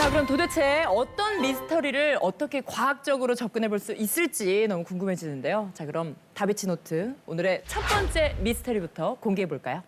자, 그럼 도대체 어떤 미스터리를 어떻게 과학적으로 접근해 볼 수 있을지 너무 궁금해지는데요. 자, 그럼 다비치 노트 오늘의 첫 번째 미스터리부터 공개해 볼까요?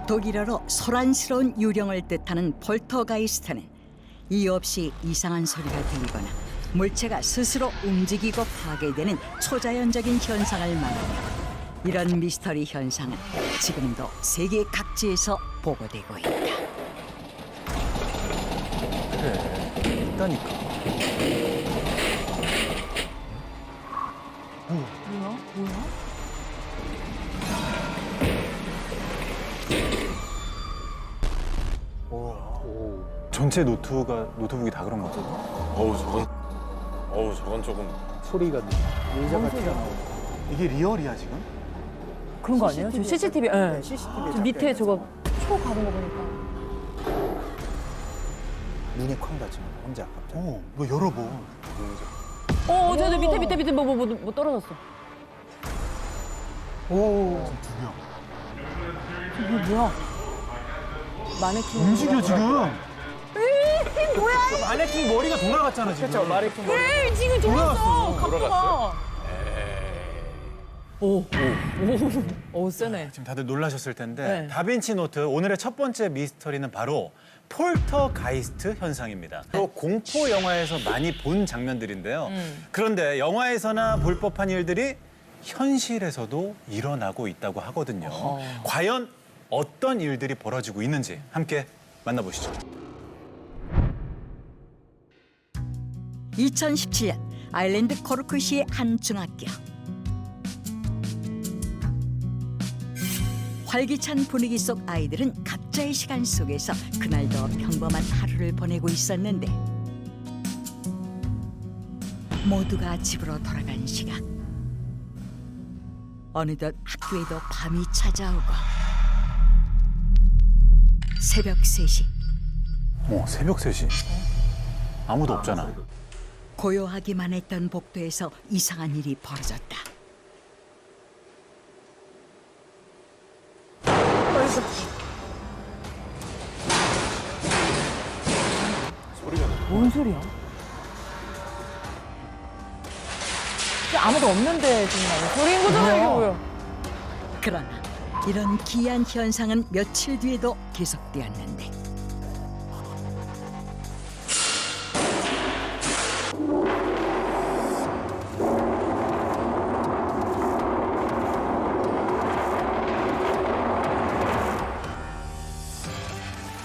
독일어로 소란스러운 유령을 뜻하는 폴터가이스트는 이유 없이 이상한 소리가 들리거나 물체가 스스로 움직이고 파괴되는 초자연적인 현상을 말하며 이런 미스터리 현상은 지금도 세계 각지에서 보고되고 있다. 그래, 있다니까. 뭐야? 전체 노트북이 다 그런 거죠? 저건 조금. 소리가 의자가 튀어나오고. 이게 리얼이야 지금? 그런 거 아니에요? 저 CCTV, 예. CCTV에 저 밑에 저거 초 가는 거 보니까. 눈이 쾅 닫히면 혼자 갑자기. 너 열어봐. 저 밑에 뭐 떨어졌어. 오. 두 명. 이게 뭐야? 마네킹. 움직여 지금. 마네킹 머리가 돌아갔잖아 지금. 그렇죠, 마네킹. 그래, 지금 돌았어. 각도가. 오, 세네. 지금 다들 놀라셨을 텐데 네. 다빈치 노트 오늘의 첫 번째 미스터리는 바로 폴터가이스트 현상입니다. 또 공포 영화에서 많이 본 장면들인데요. 그런데 영화에서나 볼 법한 일들이 현실에서도 일어나고 있다고 하거든요. 과연 어떤 일들이 벌어지고 있는지 함께 만나보시죠. 2017년 아일랜드 코르크시의 한 중학교. 활기찬 분위기 속 아이들은 각자의 시간 속에서 그날도 평범한 하루를 보내고 있었는데 모두가 집으로 돌아간 시각. 어느덧 학교에도 밤이 찾아오고 새벽 3시. 새벽 3시. 아무도 없잖아. 고요하기만 했던 복도에서 이상한 일이 벌어졌다. 소리가 나. 뭔 소리야? 아무도 없는데 지금 나는 소리인 거잖아, 이게 뭐야? 그러나 이런 기이한 현상은 며칠 뒤에도 계속되었는데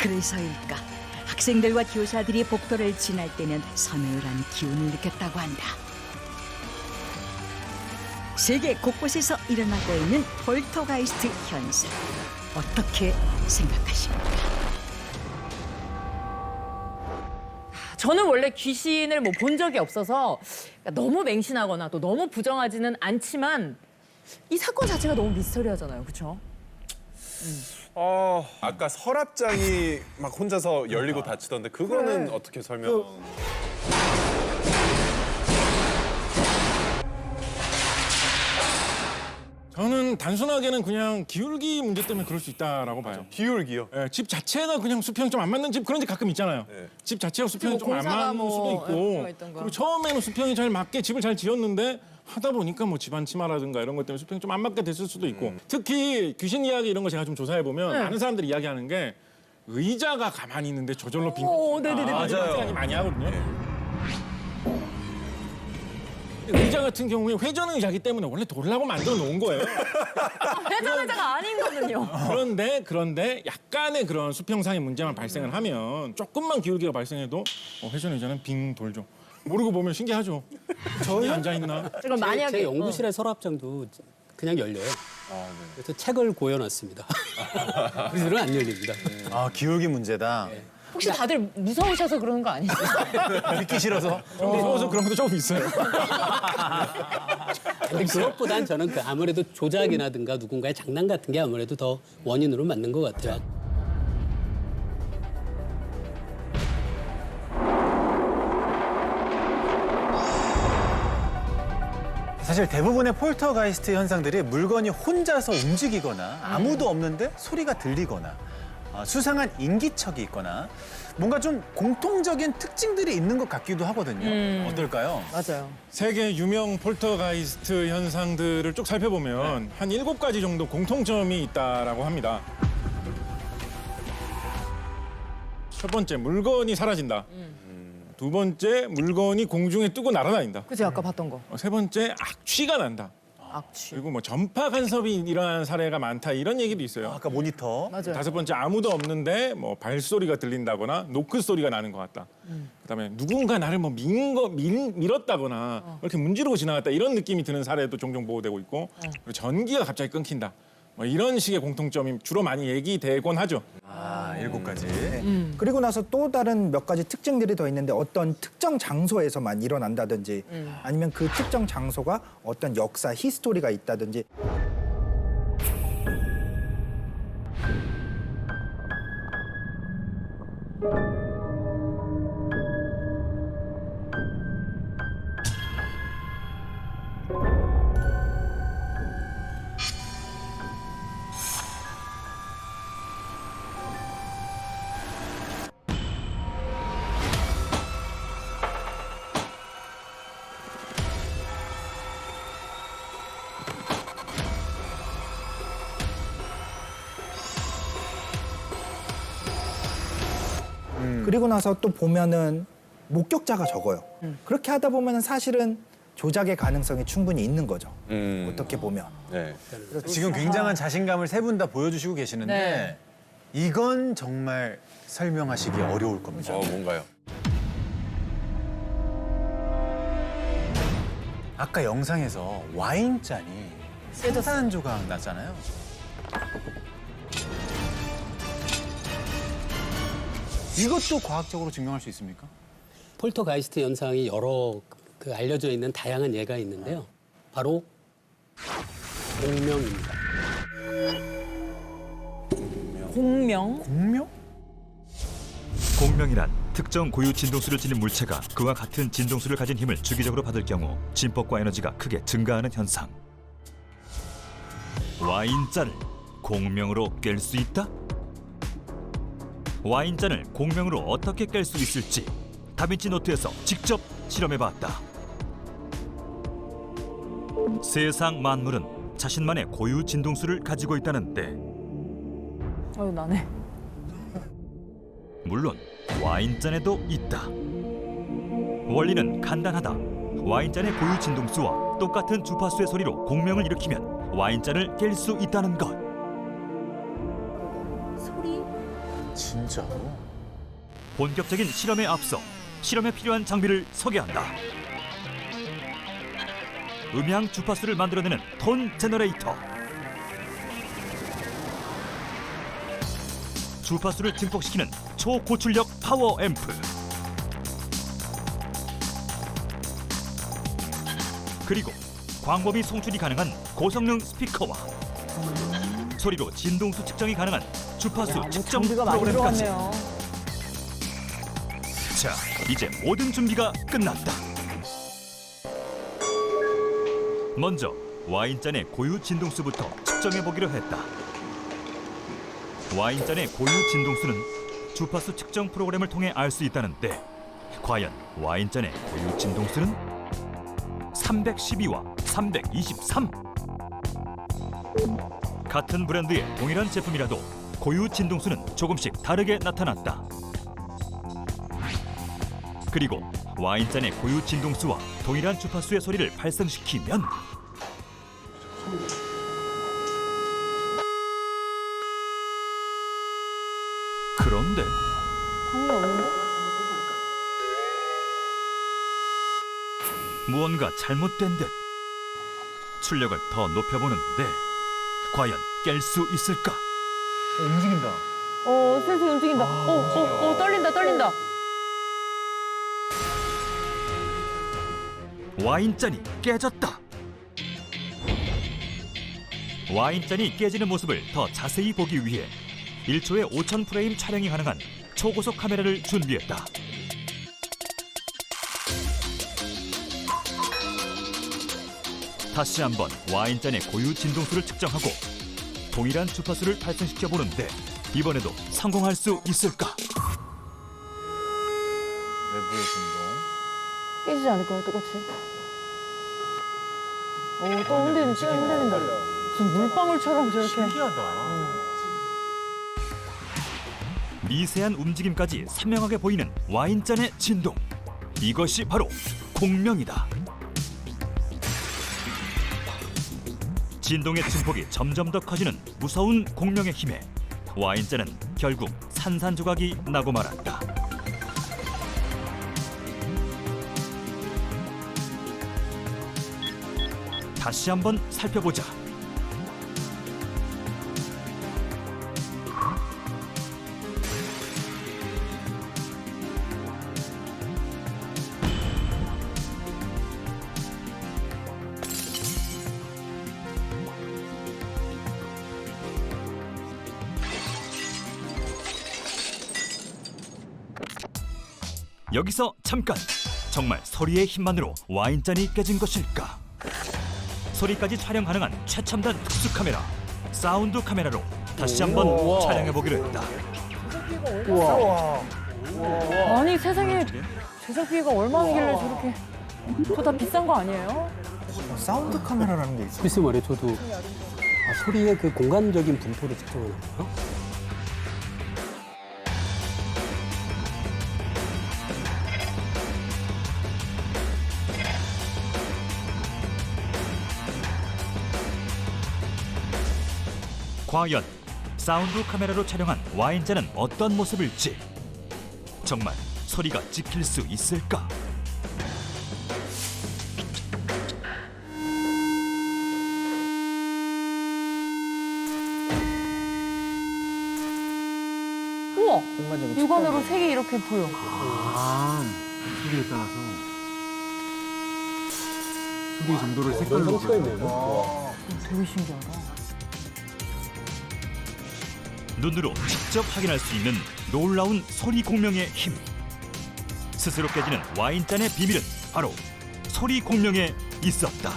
그래서일까 학생들과 교사들이 복도를 지날 때는 서늘한 기운을 느꼈다고 한다. 세계 곳곳에서 일어나고 있는 폴터가이스트 현상, 어떻게 생각하십니까? 저는 원래 귀신을 뭐 본 적이 없어서 너무 맹신하거나 또 너무 부정하지는 않지만 이 사건 자체가 너무 미스터리하잖아요, 그렇죠? 아까 서랍장이 막 혼자서 열리고 닫히던데 그거는 어떻게 설명? 저는 단순하게는 그냥 기울기 문제 때문에 그럴 수 있다라고 봐요. 기울기요. 예, 집 자체가 그냥 수평이 좀 안 맞는 집 그런 집 가끔 있잖아요. 네. 집 자체가 수평이 뭐 좀 안 공사가 맞는 뭐, 수도 예, 있고 뭐가 있던가. 그리고 처음에는 수평이 잘 맞게 집을 잘 지었는데 하다 보니까 뭐 집안 치마라든가 이런 것 때문에 수평이 좀 안 맞게 됐을 수도 있고 특히 귀신 이야기 이런 거 제가 좀 조사해 보면 네. 많은 사람들이 이야기하는 게 의자가 가만히 있는데 저절로 빈 네네네. 맞아요. 많이 하거든요. 의자 같은 경우에 회전 의자기 때문에 원래 돌라고 만들어 놓은 거예요. 회전 의자가 아니거든요. 그런데 약간의 그런 수평상의 문제만 발생을 하면 조금만 기울기가 발생해도 회전 의자는 빙 돌죠. 모르고 보면 신기하죠. 저희 앉아 있나? 그럼 만약에 제 연구실의 서랍장도 그냥 열려요. 그래서 책을 고여놨습니다. 우리들은 안 열립니다. 아, 기울기 문제다. 혹시 다들 무서우셔서 그러는 거 아니에요? 믿기 싫어서. 좀 무서워서 그런 것도 조금 있어요. 근데 그것보단 저는 아무래도 조작이라든가 누군가의 장난 같은 게 아무래도 더 원인으로 맞는 것 같아요. 사실 대부분의 폴터가이스트 현상들이 물건이 혼자서 움직이거나 아무도 없는데 소리가 들리거나 수상한 인기척이 있거나 뭔가 좀 공통적인 특징들이 있는 것 같기도 하거든요. 어떨까요? 맞아요. 세계 유명 폴터가이스트 현상들을 쭉 살펴보면 한 7가지 정도 공통점이 있다라고 합니다. 첫 번째, 물건이 사라진다. 두 번째, 물건이 공중에 뜨고 날아다닌다. 그치, 아까 봤던 거. 세 번째, 악취가 난다. 악취. 그리고 뭐 전파 간섭이 일어나는 사례가 많다 이런 얘기도 있어요. 아까 모니터. 맞아요. 다섯 번째, 아무도 없는데 뭐 발소리가 들린다거나 노크 소리가 나는 것 같다. 그다음에 누군가 나를 뭐 밀었다거나 이렇게 문지르고 지나갔다 이런 느낌이 드는 사례도 종종 보고되고 있고 그리고 전기가 갑자기 끊긴다. 뭐 이런 식의 공통점이 주로 많이 얘기되곤 하죠. 7가지. 그리고 나서 또 다른 몇 가지 특징들이 더 있는데 어떤 특정 장소에서만 일어난다든지 아니면 그 특정 장소가 어떤 역사, 히스토리가 있다든지 그리고 나서 또 보면은 목격자가 적어요. 그렇게 하다 보면은 사실은 조작의 가능성이 충분히 있는 거죠. 어떻게 보면. 네. 지금 굉장한 자신감을 세 분 다 보여주시고 계시는데 네. 이건 정말 설명하시기 어려울 겁니다. 뭔가요? 아까 영상에서 와인잔이 산산 조각 났잖아요. 이것도 과학적으로 증명할 수 있습니까? 폴터가이스트 현상이 여러 그 알려져 있는 다양한 예가 있는데요. 바로 공명입니다. 공명? 공명? 공명이란 특정 고유 진동수를 지닌 물체가 그와 같은 진동수를 가진 힘을 주기적으로 받을 경우 진폭과 에너지가 크게 증가하는 현상. 와인잔을 공명으로 깰 수 있다? 와인잔을 공명으로 어떻게 깰 수 있을지 다빈치 노트에서 직접 실험해봤다. 세상 만물은 자신만의 고유 진동수를 가지고 있다는데 어휴, 나네. 물론 와인잔에도 있다. 원리는 간단하다. 와인잔의 고유 진동수와 똑같은 주파수의 소리로 공명을 일으키면 와인잔을 깰 수 있다는 것. 소리? 진짜로? 본격적인 실험에 앞서 실험에 필요한 장비를 소개한다. 음향 주파수를 만들어내는 톤 제너레이터, 주파수를 증폭시키는 초고출력 파워 앰프, 그리고 광범위 송출이 가능한 고성능 스피커와 소리로 진동수 측정이 가능한 주파수 측정 장비가 많이 프로그램까지. 들어갔네요. 자, 이제 모든 준비가 끝났다. 먼저 와인잔의 고유 진동수부터 측정해보기로 했다. 와인잔의 고유 진동수는 주파수 측정 프로그램을 통해 알 수 있다는데 과연 와인잔의 고유 진동수는 312와 323. 같은 브랜드의 동일한 제품이라도 고유 진동수는 조금씩 다르게 나타났다. 그리고 와인잔의 고유 진동수와 동일한 주파수의 소리를 발생시키면 그런데 방이 없는데? 무언가 잘못된 듯 출력을 더 높여보는데 과연 깰 수 있을까? 움직인다. 슬슬 움직인다. 떨린다, 떨린다. 와인잔이 깨졌다. 와인잔이 깨지는 모습을 더 자세히 보기 위해 1초에 5,000 프레임 촬영이 가능한 초고속 카메라를 준비했다. 다시 한번 와인잔의 고유 진동수를 측정하고 동일한 주파수를 발생시켜 보는데 이번에도 성공할 수 있을까? 내부의 진동. 깨지지 않을까요, 똑같이? 또 흔들린다. 무슨 물방울처럼 저렇게. 신기하다. 미세한 움직임까지 선명하게 보이는 와인잔의 진동. 이것이 바로 공명이다. 진동의 증폭이 점점 더 커지는 무서운 공명의 힘에 와인잔은 결국 산산조각이 나고 말았다. 다시 한번 살펴보자. 여기서 잠깐! 정말 소리의 힘만으로 와인잔이 깨진 것일까? 소리까지 촬영 가능한 최첨단 특수 카메라 사운드 카메라로 다시 한번 촬영해보기로 했다. 아니 세상에 제작비가 얼마길래 저렇게. 그거 다 비싼 거 아니에요? 사운드 카메라라는 게 있어요. 글쎄 말이에요. 저도 소리의 그 공간적인 분포를 측정하는 거예요. 과연 사운드 카메라로 촬영한 와인잔은 어떤 모습일지 정말 소리가 찍힐 수 있을까? 우와! 공간적인 육안으로 색이 이렇게 보여. 소리에 따라서 소리 정도를 색깔로 성취가 있네요. 되게 신기하다. 눈으로 직접 확인할 수 있는 놀라운 소리 공명의 힘. 스스로 깨지는 와인잔의 비밀은 바로 소리 공명에 있었다.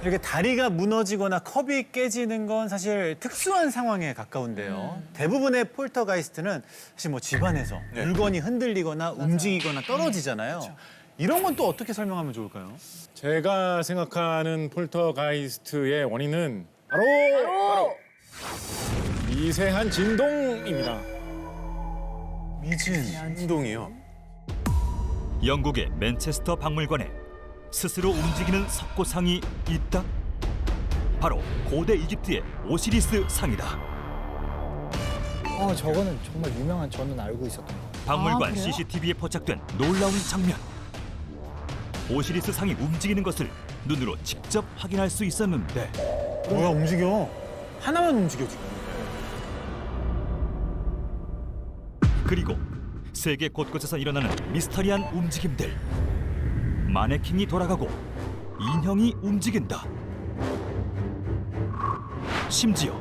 이렇게 다리가 무너지거나 컵이 깨지는 건 사실 특수한 상황에 가까운데요. 대부분의 폴터가이스트는 사실 뭐 집안에서 물건이 흔들리거나 움직이거나 떨어지잖아요. 이런 건 또 어떻게 설명하면 좋을까요? 제가 생각하는 폴터가이스트의 원인은 바로 미세한 진동입니다. 미진. 진동이요. 영국의 맨체스터 박물관에 스스로 움직이는 석고상이 있다. 바로 고대 이집트의 오시리스 상이다. 저거는 정말 유명한, 저는 알고 있었던 거. 박물관 그래요? CCTV에 포착된 놀라운 장면. 오시리스 상이 움직이는 것을 눈으로 직접 확인할 수 있었는데 뭐야, 움직여. 하나만 움직여, 지금. 그리고 세계 곳곳에서 일어나는 미스터리한 움직임들. 마네킹이 돌아가고 인형이 움직인다. 심지어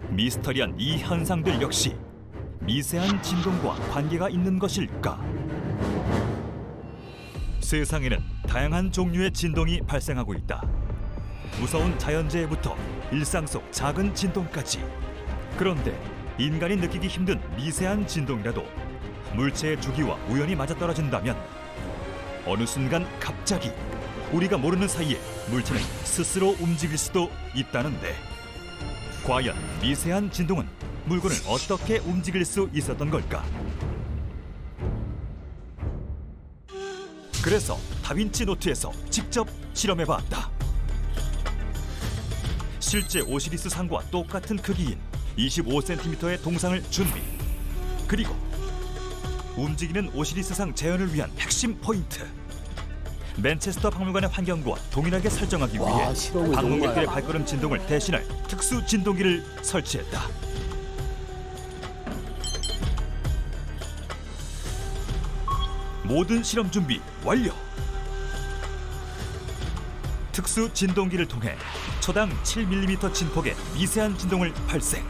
미스터리한 이 현상들 역시 미세한 진동과 관계가 있는 것일까? 세상에는 다양한 종류의 진동이 발생하고 있다. 무서운 자연재해부터 일상 속 작은 진동까지. 그런데 인간이 느끼기 힘든 미세한 진동이라도 물체의 주기와 우연히 맞아떨어진다면 어느 순간 갑자기 우리가 모르는 사이에 물체는 스스로 움직일 수도 있다는데 과연 미세한 진동은 물건을 어떻게 움직일 수 있었던 걸까? 그래서 다빈치 노트에서 직접 실험해봤다. 실제 오시리스 상과 똑같은 크기인 25cm의 동상을 준비. 그리고 움직이는 오시리스 상 재현을 위한 핵심 포인트. 맨체스터 박물관의 환경과 동일하게 설정하기 위해 실험을 방문객들의 정말. 발걸음 진동을 대신할 특수 진동기를 설치했다. 모든 실험 준비 완료. 특수 진동기를 통해 초당 7mm 진폭의 미세한 진동을 발생.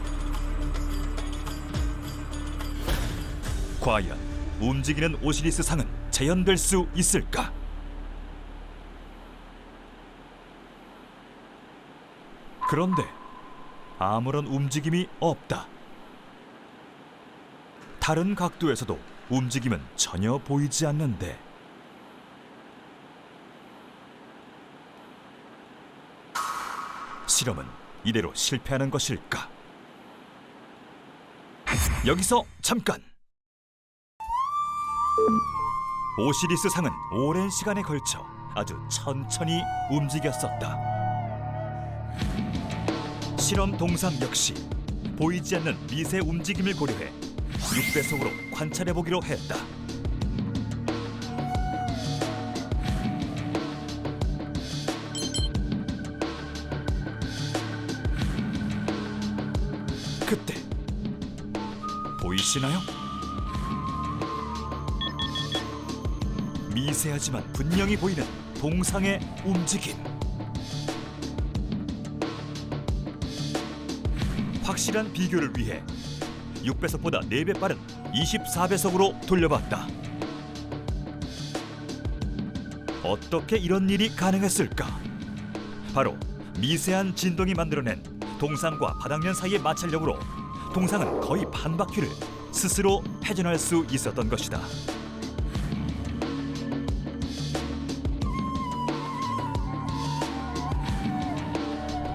과연 움직이는 오시리스 상은 재현될 수 있을까? 그런데 아무런 움직임이 없다. 다른 각도에서도 움직임은 전혀 보이지 않는데 실험은 이대로 실패하는 것일까? 여기서 잠깐! 오시리스 상은 오랜 시간에 걸쳐 아주 천천히 움직였었다. 실험 동상 역시 보이지 않는 미세 움직임을 고려해 6배속으로 관찰해보기로 했다. 그때 보이시나요? 미세하지만 분명히 보이는 동상의 움직임. 확실한 비교를 위해 6배속보다 4배 빠른 24배속으로 돌려봤다. 어떻게 이런 일이 가능했을까? 바로 미세한 진동이 만들어낸 동상과 바닥면 사이의 마찰력으로 동상은 거의 반 바퀴를 스스로 회전할 수 있었던 것이다.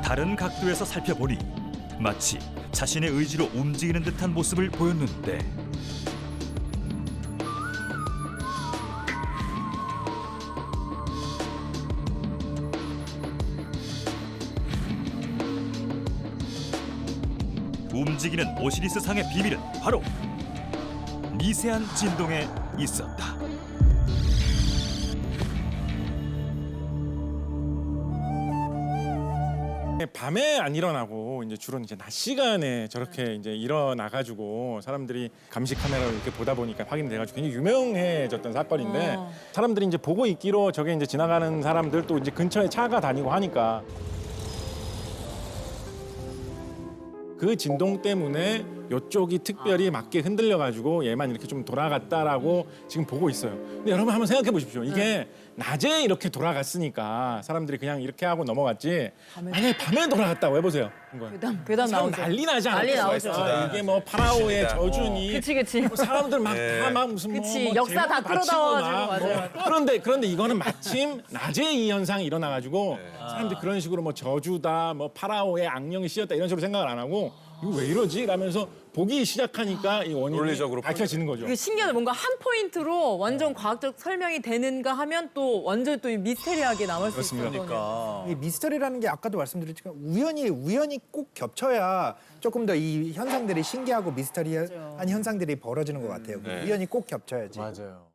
다른 각도에서 살펴보니 마치 자신의 의지로 움직이는 듯한 모습을 보였는데 움직이는 오시리스 상의 비밀은 바로 미세한 진동에 있었다. 밤에 안 일어나고 이제 주로 이제 낮 시간에 저렇게 이제 일어나 가지고 사람들이 감시 카메라로 이렇게 보다 보니까 확인돼 가지고 굉장히 유명해졌던 사건인데 사람들이 이제 보고 있기로 저게 이제 지나가는 사람들 또 이제 근처에 차가 다니고 하니까 그 진동 때문에 이쪽이 특별히 맞게 흔들려 가지고 얘만 이렇게 좀 돌아갔다라고 지금 보고 있어요. 근데 여러분 한번 생각해 보십시오. 이게 낮에 이렇게 돌아갔으니까 사람들이 그냥 이렇게 하고 넘어갔지. 만약에 밤에 돌아갔다고 해보세요. 괴담 사람 나오죠. 난리 나지 난리 않겠어요? 나오죠. 아, 이게 뭐 파라오의 저주니. 그치. 뭐 사람들 막 다 막 무슨 그치, 뭐 역사 다 제목 끌어다와가지고, 바치고 막 맞아요. 그런데 이거는 마침 낮에 이 현상이 일어나가지고 사람들이 그런 식으로 뭐 저주다, 뭐 파라오의 악령이 씌었다 이런 식으로 생각을 안 하고 이거 왜 이러지? 라면서 보기 시작하니까 이 원인이 논리적으로 밝혀지는 거죠. 그 신기하다. 뭔가 한 포인트로 완전 과학적 설명이 되는가 하면 또 완전 또 미스테리하게 남을 수 그렇습니다. 있거든요. 이 미스터리라는 게 아까도 말씀드렸지만 우연히 꼭 겹쳐야 조금 더 이 현상들이 신기하고 미스터리한 현상들이 벌어지는 것 같아요. 우연히 꼭 겹쳐야지. 맞아요.